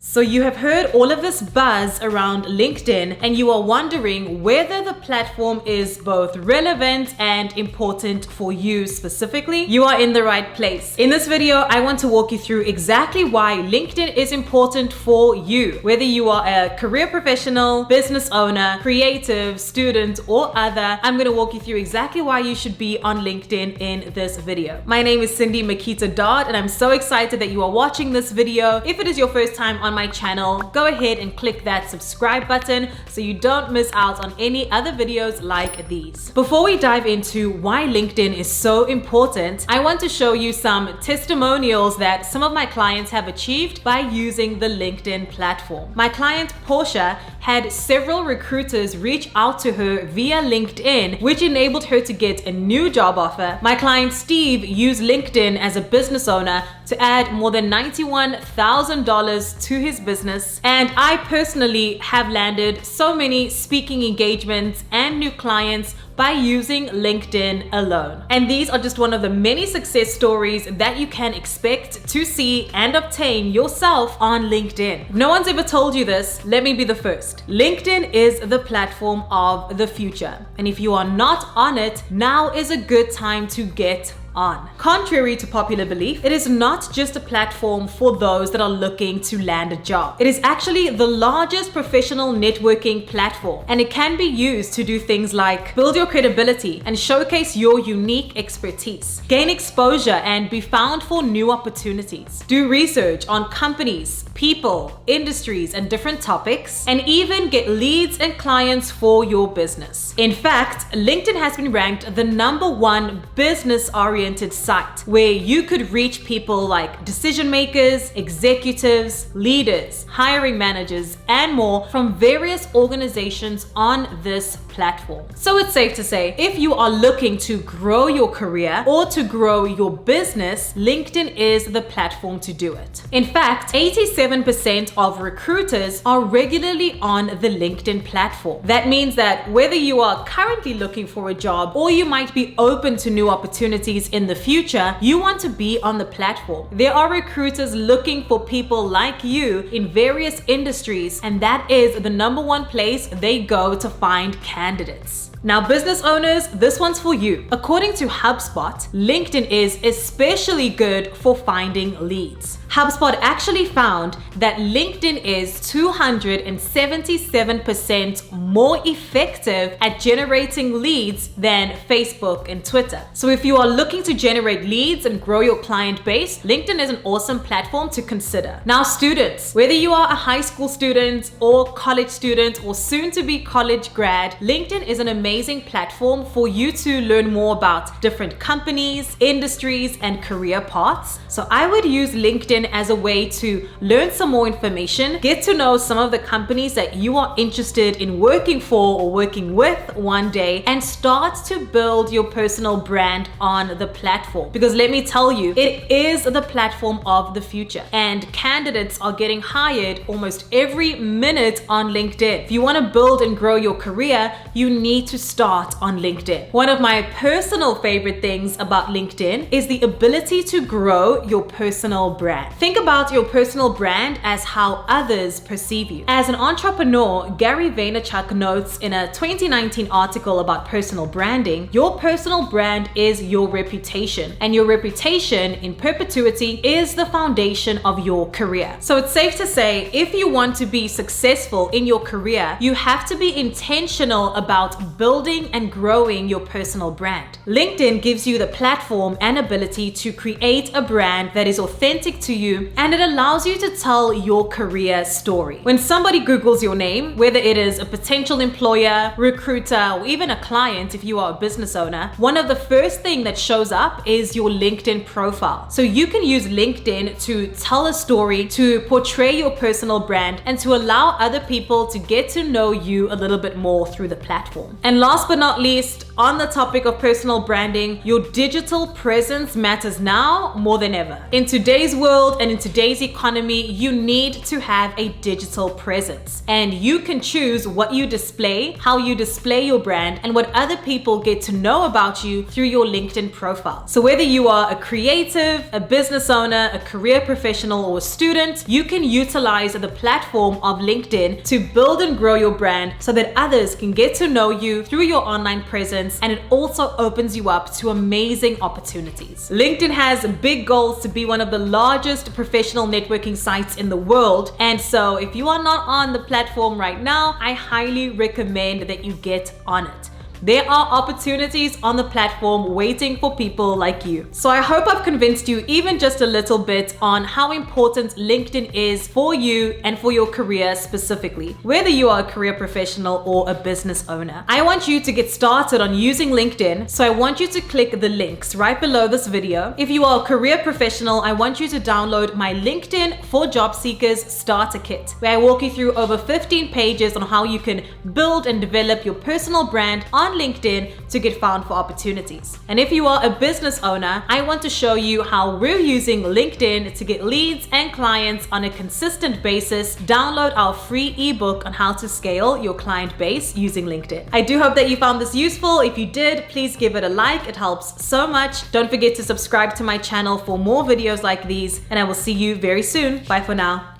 So you have heard all of this buzz around LinkedIn and you are wondering whether the platform is both relevant and important for you specifically. You are in the right place. In this video, I want to walk you through exactly why LinkedIn is important for you. Whether you are a career professional, business owner, creative, student, or other, I'm going to walk you through exactly why you should be on LinkedIn in this video. My name is Makita and I'm so excited that you are watching this video. If it is your first time on my channel, go ahead and click that subscribe button so you don't miss out on any other videos like these. Before we dive into why LinkedIn is so important, I want to show you some testimonials that some of my clients have achieved by using the LinkedIn platform. My client Portia had several recruiters reach out to her via LinkedIn, which enabled her to get a new job offer. My client Steve used LinkedIn as a business owner to add more than $91,000 to his business. And I personally have landed so many speaking engagements and new clients by using LinkedIn alone. And these are just one of the many success stories that you can expect to see and obtain yourself on LinkedIn. If no one's ever told you this, let me be the first. LinkedIn is the platform of the future. And if you are not on it, now is a good time to get on. Contrary to popular belief, it is not just a platform for those that are looking to land a job. It is actually the largest professional networking platform, and it can be used to do things like build your credibility and showcase your unique expertise, gain exposure and be found for new opportunities, do research on companies, people, industries, and different topics, and even get leads and clients for your business. In fact, LinkedIn has been ranked the #1 business-oriented site where you could reach people like decision makers, executives, leaders, hiring managers, and more from various organizations on this platform. So it's safe to say, if you are looking to grow your career or to grow your business, LinkedIn is the platform to do it. In fact, 87% of recruiters are regularly on the LinkedIn platform. That means that whether you are currently looking for a job or you might be open to new opportunities in the future, you want to be on the platform. There are recruiters looking for people like you in various industries, and that is the #1 place they go to find candidates. Now, business owners, this one's for you. According to HubSpot, LinkedIn is especially good for finding leads. HubSpot actually found that LinkedIn is 277% more effective at generating leads than Facebook and Twitter. So if you are looking to generate leads and grow your client base, LinkedIn is an awesome platform to consider. Now, students, whether you are a high school student or college student or soon to be college grad, LinkedIn is an amazing platform for you to learn more about different companies, industries, and career paths. So I would use LinkedIn as a way to learn some more information, get to know some of the companies that you are interested in working for or working with one day, and start to build your personal brand on the platform. Because let me tell you, it is the platform of the future, and candidates are getting hired almost every minute on LinkedIn. If you want to build and grow your career, you need to start on LinkedIn. One of my personal favorite things about LinkedIn is the ability to grow your personal brand. Think about your personal brand as how others perceive you. As an entrepreneur, Gary Vaynerchuk notes in a 2019 article about personal branding, your personal brand is your reputation, and your reputation in perpetuity is the foundation of your career. So it's safe to say, if you want to be successful in your career, you have to be intentional about building and growing your personal brand. LinkedIn gives you the platform and ability to create a brand that is authentic to you, and it allows you to tell your career story. When somebody Googles your name, whether it is a potential employer, recruiter, or even a client if you are a business owner, one of the first thing that shows up is your LinkedIn profile. So you can use LinkedIn to tell a story, to portray your personal brand, and to allow other people to get to know you a little bit more through the platform. And last but not least, On the topic of personal branding, your digital presence matters now more than ever. In today's world and in today's economy, you need to have a digital presence. And you can choose what you display, how you display your brand, and what other people get to know about you through your LinkedIn profile. So whether you are a creative, a business owner, a career professional, or a student, you can utilize the platform of LinkedIn to build and grow your brand so that others can get to know you through your online presence, and it also opens you up to amazing opportunities. LinkedIn has big goals to be one of the largest professional networking sites in the world, and so if you are not on the platform right now, I highly recommend that you get on it. There are opportunities on the platform waiting for people like you. So I hope I've convinced you even just a little bit on how important LinkedIn is for you and for your career specifically, whether you are a career professional or a business owner. I want you to get started on using LinkedIn, so I want you to click the links right below this video. If you are a career professional, I want you to download my LinkedIn for Job Seekers Starter Kit, where I walk you through over 15 pages on how you can build and develop your personal brand on LinkedIn to get found for opportunities. And if you are a business owner, I want to show you how we're using LinkedIn to get leads and clients on a consistent basis. Download our free ebook on how to scale your client base using LinkedIn. I do hope that you found this useful. If you did, please give it a like. It helps so much. Don't forget to subscribe to my channel for more videos like these, and I will see you very soon. Bye for now.